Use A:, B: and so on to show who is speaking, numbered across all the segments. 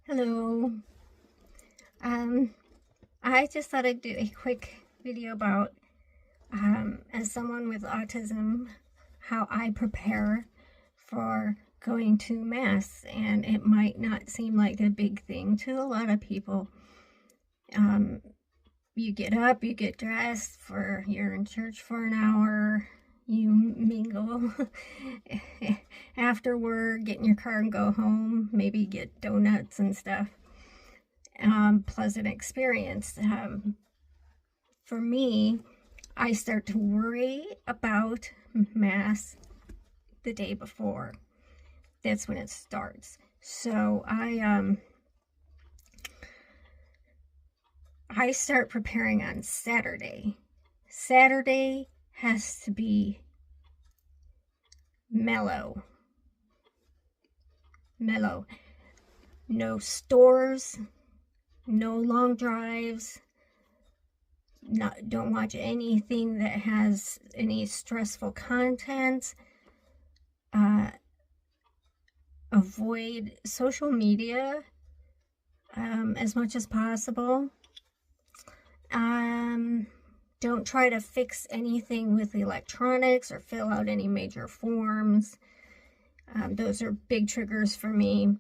A: Hello. I just thought I'd do a quick video about, as someone with autism, how I prepare for going to Mass. And it might not seem like a big thing to a lot of people. You get up, you get dressed, you're in church for an hour, you mingle afterward, get in your car and go home, maybe get donuts and stuff. Pleasant experience. For me, I start to worry about Mass the day before. That's when it starts. So I start preparing on Saturday. Saturday has to be mellow. No stores, no long drives. Don't watch anything that has any stressful content. Avoid social media as much as possible. Don't try to fix anything with electronics or fill out any major forms. Those are big triggers for me.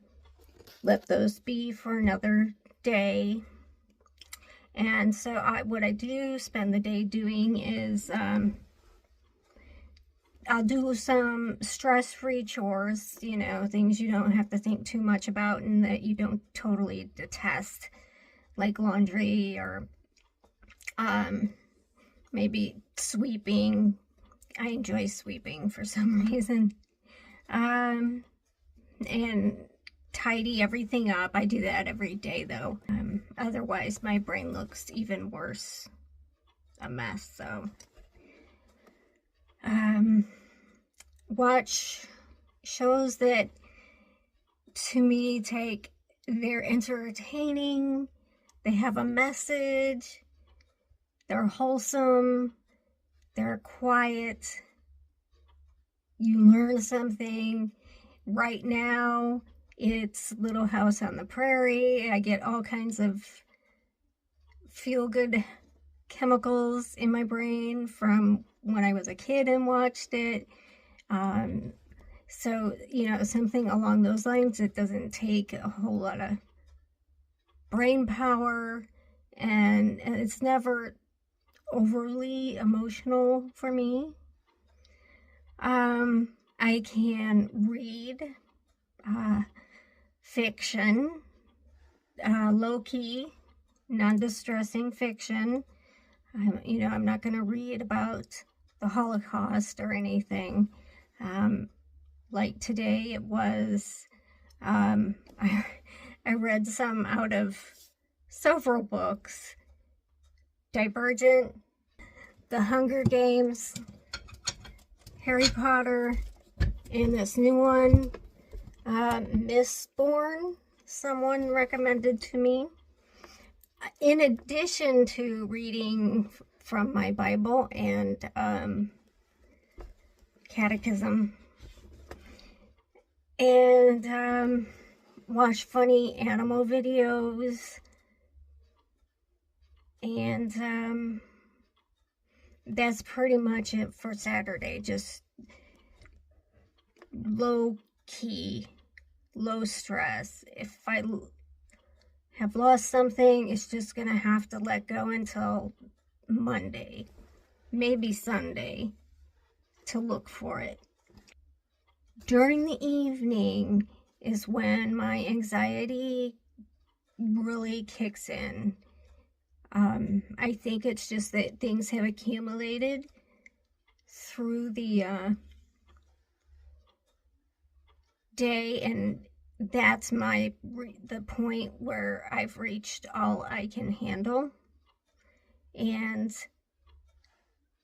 A: Let those be for another day. And so what I do spend the day doing is I'll do some stress-free chores, things you don't have to think too much about and that you don't totally detest, like laundry or maybe sweeping. I enjoy sweeping for some reason. And tidy everything up. I do that every day though. Otherwise my brain looks even worse, a mess. So watch shows that to me they're entertaining, they have a message, they're wholesome, they're quiet, you learn something. Right now it's Little House on the Prairie. I get all kinds of feel-good chemicals in my brain from when I was a kid and watched it. So, something along those lines. It doesn't take a whole lot of brain power, and it's never overly emotional for me. I can read fiction, low-key, non-distressing fiction. I'm not going to read about the Holocaust or anything. Like today it was, I read some out of several books. Divergent, The Hunger Games, Harry Potter, and this new one, Mistborn, someone recommended to me. In addition to reading from my Bible and catechism, and watch funny animal videos, and that's pretty much it for Saturday. Just low key, low stress. If I have lost something, it's just gonna have to let go until Monday, maybe Sunday, to look for it. During the evening is when my anxiety really kicks in. I think it's just that things have accumulated through the day, and that's the point where I've reached all I can handle. And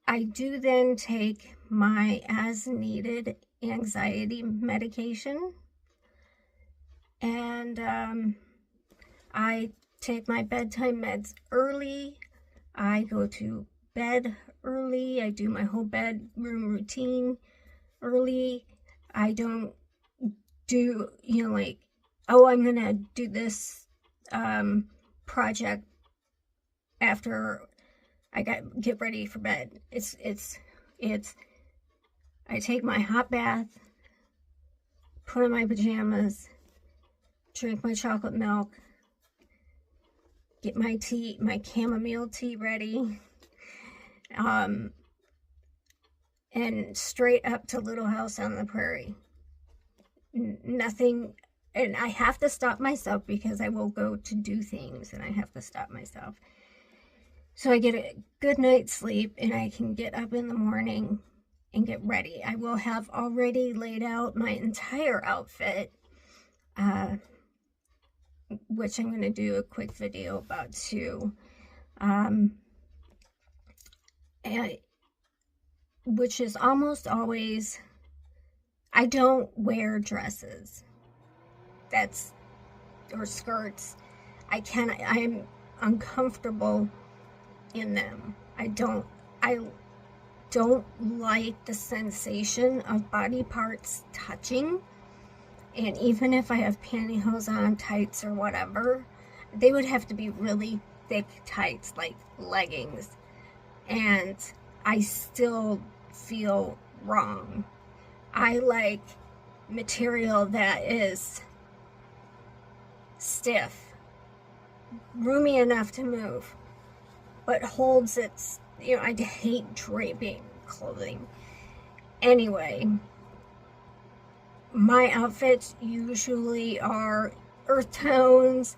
A: I do then take my as needed anxiety medication, and I take my bedtime meds early. I go to bed early. I do my whole bedroom routine early. I don't do, oh, I'm gonna do this project after I get ready for bed. It's I take my hot bath, put on my pajamas, drink my chocolate milk, get my tea, my chamomile tea ready, and straight up to Little House on the Prairie. Nothing, and I have to stop myself because I will go to do things and I have to stop myself. So I get a good night's sleep and I can get up in the morning and get ready. I will have already laid out my entire outfit, which I'm going to do a quick video about too. Which is almost always, I don't wear dresses. Or skirts. I'm uncomfortable in them. I don't like the sensation of body parts touching. And even if I have pantyhose on, tights or whatever, they would have to be really thick tights, like leggings. And I still feel wrong. I like material that is stiff, roomy enough to move, but holds its, I hate draping clothing. Anyway, my outfits usually are earth tones,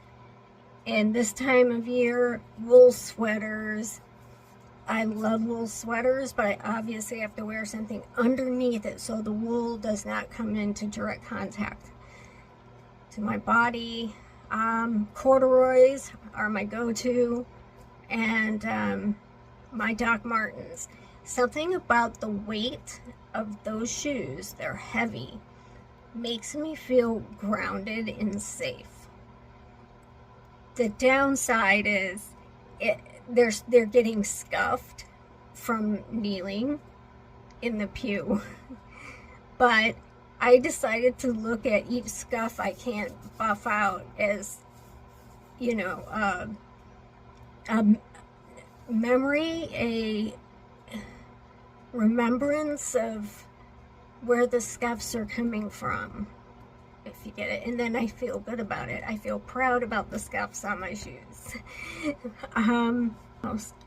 A: and this time of year, wool sweaters. I love wool sweaters, but I obviously have to wear something underneath it so the wool does not come into direct contact to my body. Corduroys are my go-to, and my Doc Martens. Something about the weight of those shoes, they're heavy, makes me feel grounded and safe. The downside is they're getting scuffed from kneeling in the pew. But I decided to look at each scuff I can't buff out as, a memory, a remembrance of where the scuffs are coming from, if you get it. And then I feel good about it. I feel proud about the scuffs on my shoes. I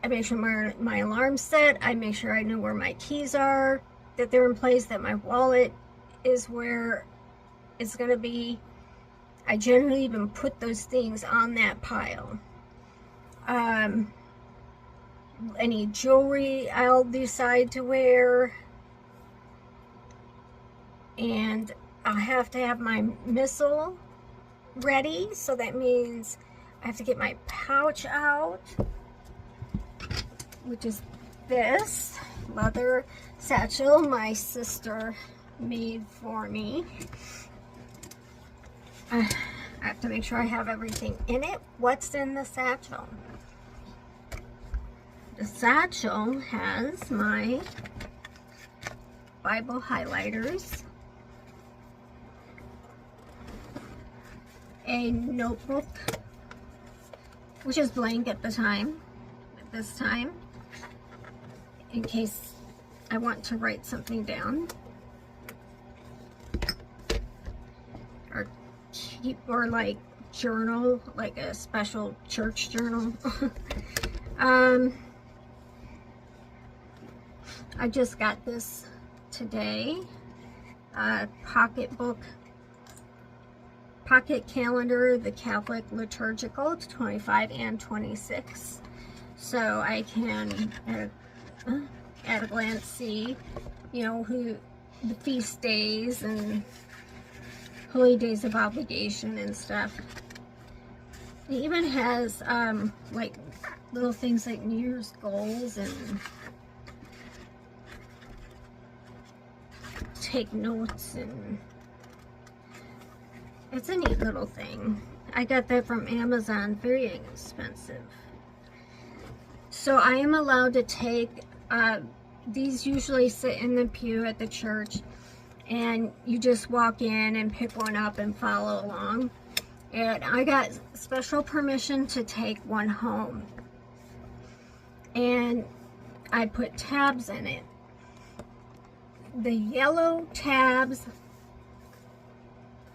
A: make sure my alarm's set. I make sure I know where my keys are, that they're in place, that my wallet is where it's going to be. I generally even put those things on that pile. Any jewelry I'll decide to wear. And I'll have to have my missal ready, so that means I have to get my pouch out, which is this leather satchel my sister made for me. I have to make sure I have everything in it. What's in the satchel? The satchel has my Bible highlighters, a notebook, which is blank at this time, in case I want to write something down, or like journal, like a special church journal. I just got this today, pocket calendar, the Catholic liturgical, 25 and 26, so I can at a glance see, who the feast days and holy days of obligation and stuff. It even has like little things like New Year's goals and take notes, and it's a neat little thing. I got that from Amazon, very inexpensive. So I am allowed to take, these usually sit in the pew at the church, and you just walk in and pick one up and follow along. And I got special permission to take one home. And I put tabs in it. The yellow tabs,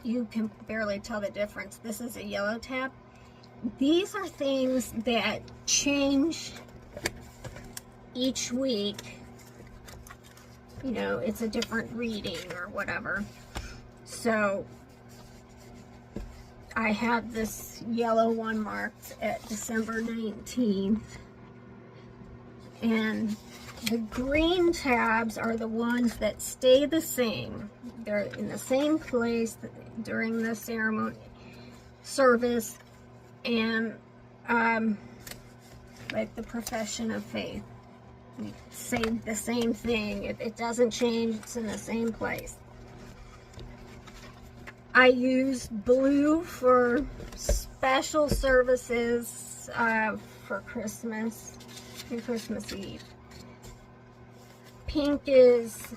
A: you can barely tell the difference. This is a yellow tab. These are things that change each week. You know, it's a different reading or whatever. So I have this yellow one marked at December 19th. And the green tabs are the ones that stay the same. They're in the same place during the ceremony, service, and like the profession of faith. We say the same thing. It doesn't change. It's in the same place. I use blue for special services for Christmas and Christmas Eve. Pink is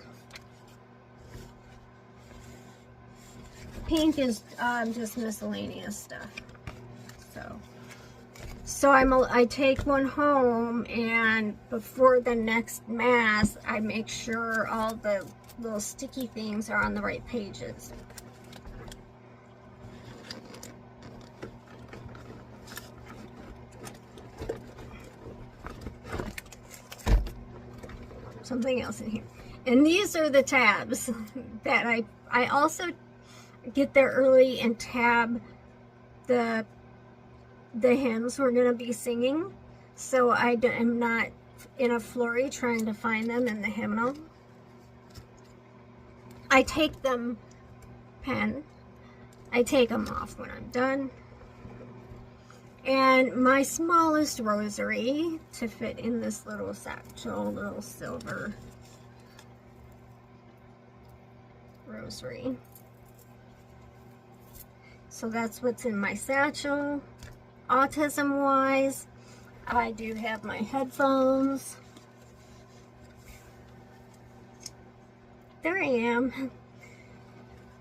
A: just miscellaneous stuff. So I take one home, and before the next Mass, I make sure all the little sticky things are on the right pages. Something else in here. And these are the tabs that I also get there early and tab the hymns we're going to be singing, so I am not in a flurry trying to find them in the hymnal. I take them I take them off when I'm done. And my smallest rosary to fit in this little satchel, little silver rosary. So that's what's in my satchel. Autism wise, I do have my headphones. There I am.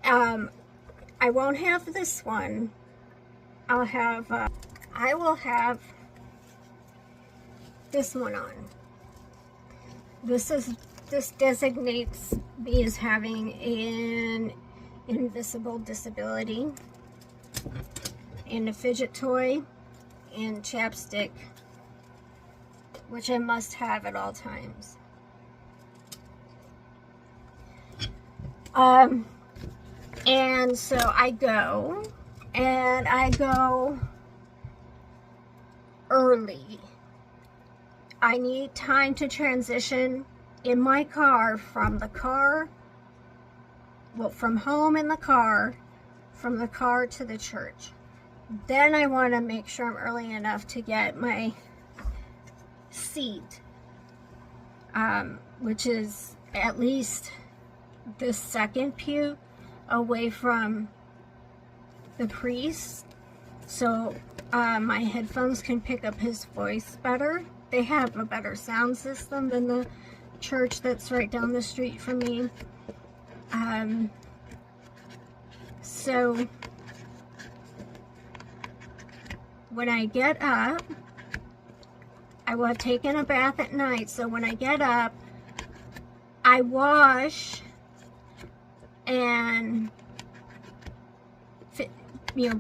A: I won't have this one. I will have this one on. This designates me as having an invisible disability, and a fidget toy, and chapstick, which I must have at all times. And so I go early. I need time to transition in my car from home in the car, from the car to the church. Then I want to make sure I'm early enough to get my seat, which is at least the second pew away from the priest, so my headphones can pick up his voice better. They have a better sound system than the church that's right down the street from me. So when I get up, I will have taken a bath at night, so when I get up, I wash and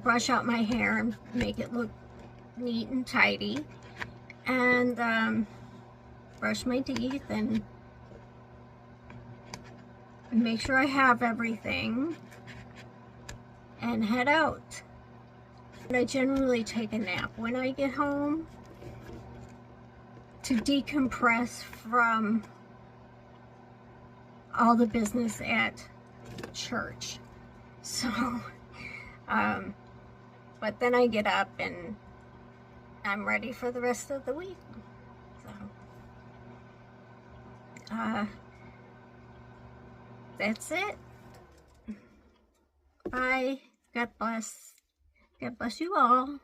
A: brush out my hair and make it look neat and tidy, and brush my teeth and make sure I have everything, and head out. And I generally take a nap when I get home to decompress from all the business at church. So but then I get up and I'm ready for the rest of the week. So that's it. Bye. God bless. God bless you all.